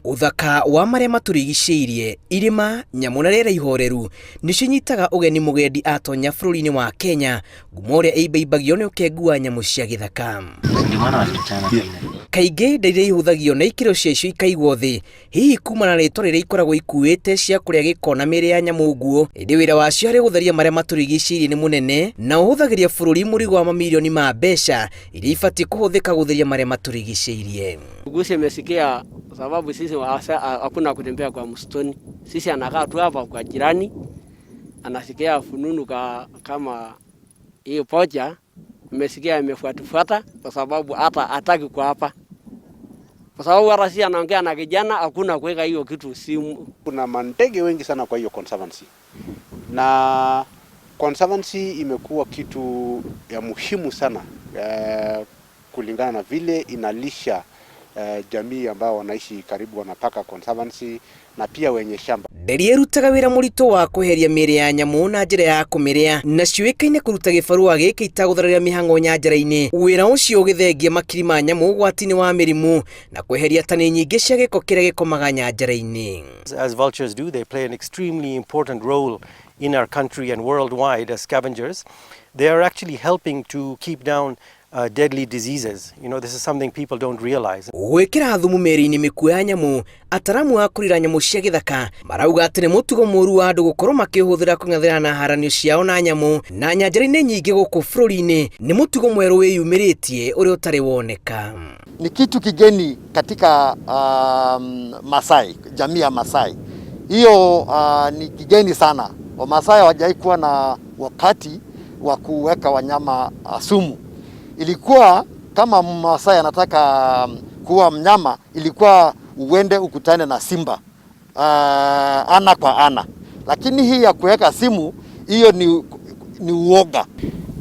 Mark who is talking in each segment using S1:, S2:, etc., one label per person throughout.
S1: Uthaka wa maria maturigicĩirie irima nyamu na rĩera ihoreru nĩcinyitaga ũgeni mũgendi atonya bũrũri-inĩ wa Kenya, ngumo ũrĩa ĩimbaibagio nĩ ũkengu wa nyamũ cia gĩthaka. Kaingĩ nda iria ihũthagio na ikĩro ciacio ikaigwo thĩ, hihi kumana na rĩtwa rĩrĩa ikoragwo ikuĩte cia kũrĩa gĩko na mĩĩrĩ ya nyamũ nguo. Ĩndĩ wĩra wacio harĩ gũtheria maria maturigicĩirie nĩ mũnene na ũhũthagĩria bũrũri mũrigo wa mamirioni ma mbeca iria ibatiĩ kũhũthĩka gũtheria maria maturigicĩirie.
S2: Umesikia sababu sisi hakuna kutembea kwa msituni. Sisi anakaa tu hapa kwa jirani, anasikia fununu kama hiyo poja, umesikia imefuata kwa sababu hata hataki kwa hapa. Kwa sababu hata si anaongea na kijana, hakuna kuweka hiyo kitu simu.
S3: Kuna mandege wengi sana kwa hiyo conservancy. Na conservancy imekuwa kitu ya muhimu sana kulingana na vile inalisha jamii ambao wanaishi karibu wanapaka conservancy na pia wenye shamba.
S1: Nderi ĩrutaga wĩra mũritũ wa kweheria mĩĩrĩ ya nyamũ na njĩra ya kũmĩrĩa na ciũĩkaine kũruta gĩbarũa gĩkĩ itagũtharĩra mĩhang'o nyanjara-inĩ. Wĩra ũcio ũgĩthengia makiri ma nyamũ ũgwati-inĩ wa mĩrimũ na kweheria tani nyingĩ cia gĩko kĩrĩa gĩkomaga nyanjara-inĩ.
S4: As vultures do, they play an extremely important role in our country and worldwide as scavengers. They are actually helping to keep down deadly diseases. You know, this is something people don't realize.
S1: Gwĩkĩra thumu mĩĩrĩ-inĩ mĩkuũ ya nyamũ, ataramu a kũrira nyamũ cia gĩthaka marauga atĩ nĩ mũtugo mũru wa andũ gũkorwo makĩhũthĩra kũng'ethera na haranio ciao na nyamũ na nyanjara-inĩ nyingĩ gũkũ bũrũri-inĩ. Nĩ mũtugo mwerũ wĩyumĩrĩtie ũrĩa ũtarĩ woneka.
S5: Ni kitu kigeni katika Masai, jamii ya Masai. Hiyo ni kigeni sana. Wamasai hawajawahi kuwa na wakati wa kuweka wanyama sumu. Ilikuwa kama Masai anataka kuwa mnyama, ilikuwa uende ukutane na simba ana kwa ana. Lakini hii ya kuweka simu, hiyo ni uoga.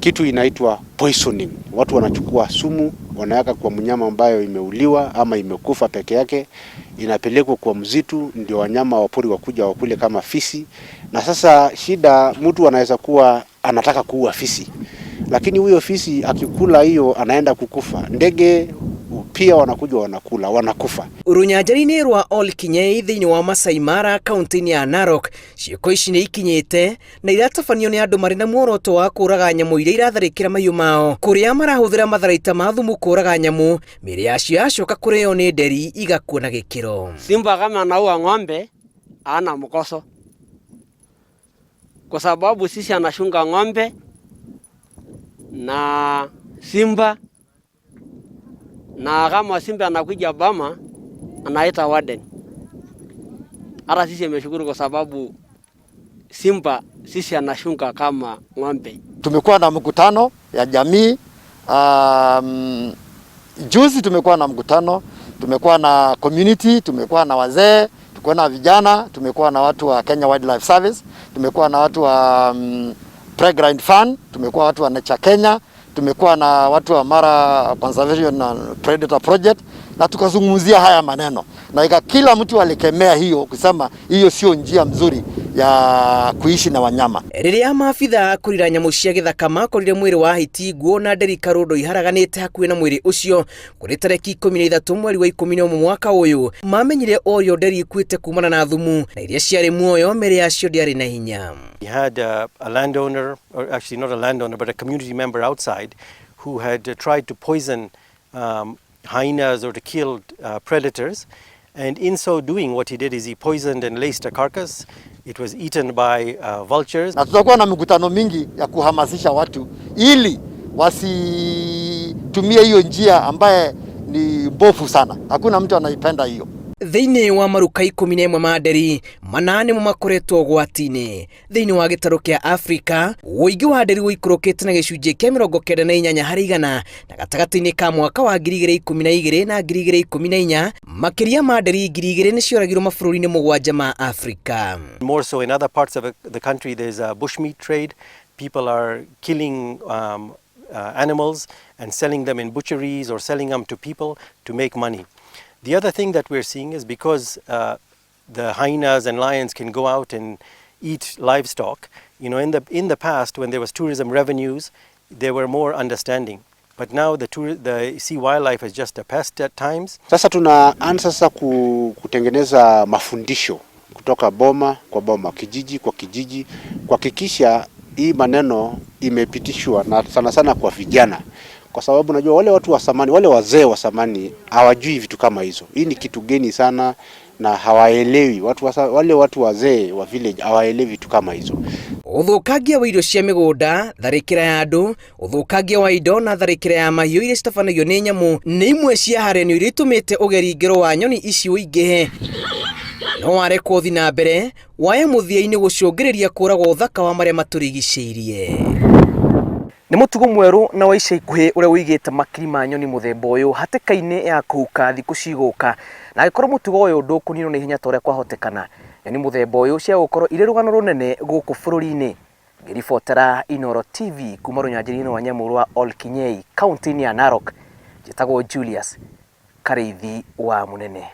S3: Kitu inaitwa poisoning. Watu wanachukua sumu, wanaweka kwa mnyama ambayo imeuliwa ama imekufa peke yake, inapelekwa kwa msitu ndio wanyama wa pori wakuja wakule kama fisi. Na sasa shida, mtu anaweza kuwa anataka kuua fisi, lakini huyo fisi akikula hiyo anaenda kukufa. Ndege pia wanakuja wanakufa.
S1: Runyanjara-inĩ rwa Olkinyei thĩinĩ wa Masai Mara kaunti-inĩ ya Narok, ciĩko ici nĩ ikinyĩte na iratabanio nĩ andũ marĩ na muoroto wa kũraga nyamũ iria iratharĩkĩra mahiũ mao, kũrĩa marahũthĩra matharaita ma thumu kũraga nyamũ, mĩĩrĩ yacio yacoka kũrĩo nĩ nderi igakua na gĩkĩro.
S2: Simba kama anaua ng'ombe hana mkoso, kwa sababu sisi anashunga ng'ombe na simba, na kama simba anakuja Bama anaita warden. Hata sisi ameshukuru kwa sababu simba sisi anashunga kama ng'ombe.
S5: Tumekuwa na mkutano ya jamii, juzi tumekuwa na mkutano, tumekuwa na community, tumekuwa na wazee, tumekuwa na vijana, tumekuwa na watu wa Kenya Wildlife Service, tumekuwa na watu wa Pregrine Fund, tumekuwa watu wa Nature Kenya, tumekuwa na watu wa Mara Conservation and Predator Project, na tukazungumzia haya maneno. Na kila mtu alikemea hiyo, kusema hiyo sio njia mzuri ya kuishi na wanyama.
S1: Rĩrĩa maabitha kũrira nyamũ cia gĩthaka makorire mwĩrĩ wa Hiti nguo na nderi karondo iharaganĩte hakuhĩ na mwĩrĩ ũcio, kũrĩ tarĩki 13 mweri wa 11 mwaka ũyũ, mamenyire orio nderi ikuĩte kumana na thumu na iria ciarĩ muoyo mĩĩrĩ yacio ndĩarĩ na hinya.
S4: We had a landowner, or actually not a landowner, but a community member outside who had tried to poison hyenas or to kill predators. And in so doing, what he did is he poisoned and laced a carcass. It was eaten by vultures.
S5: Na tutakuwa na mikutano mingi ya kuhamasisha watu ili wasitumie hiyo njia ambaye ni mbovu sana. Hakuna mtu anaipenda hiyo.
S1: Thĩinĩ wa maruka 11 ma nderi, 8 mo makoretwo ũgwati-inĩ. Thĩinĩ wa gĩtarũ kĩa Afrika, ũingĩ wa nderi ũikũrũkĩte na gĩcunjĩ kĩa 98 harĩ 100 na gatagatĩ-inĩ ka mwaka wa 2012 na 2014, makĩria ma nderi 2,000 nĩ cioragirwo mabũrũri-inĩ 7 ma Afrika.
S4: More so in other parts of the country, there's a bushmeat trade. People are killing animals and selling them in butcheries or selling them to people to make money. The other thing that we're seeing is because the hyenas and lions can go out and eat livestock, you know, in the past when there was tourism revenues, they were more understanding. but now the sea wildlife has just passed at times.
S3: Sasa tunaanza sasa kutengeneza mafundisho kutoka boma kwa boma, kijiji kwa kijiji, kuhakikisha hii maneno imepitishwa na sana sana kwa vijana, kwa sababu najua wale watu wa zamani, wale wazee wa zamani hawajui vitu kama hizo. Hii ni kitu geni sana na hawaelewi. Wale watu wazee wa village hawaelewi vitu kama hizo.
S1: Uthukagia wa irio cia migunda, tharikira ya andu, uthukagia wa indo na tharikira ya mahiu iria citabanagio ni nyamu ni imwe cia harenio iria itumite ugeri ngero wa nyoni ici uingihe. No warekwo thi na mbere waya muthia-ini gucungiriria kuragwo uthaka wa maria maturigiceirie. Ni mutugo mweru na wa ica ikuhi uria wigite makiri ma nyoni muthemba uyu hatikaini ya kuuka thiku ciguka, na gikorwo mutugo uyu ndukunino ni hinya toria kwahotekana nyoni muthemba uyu cia gukorwo iri rugano runene guku bururi-ini. Ngiribotera Inooro TV kuma runyanjiri-ini rwa nyamu rwa Olkinyei, kaunti-ini ya Narok, njitagwo Julius Kareithi wa Munene.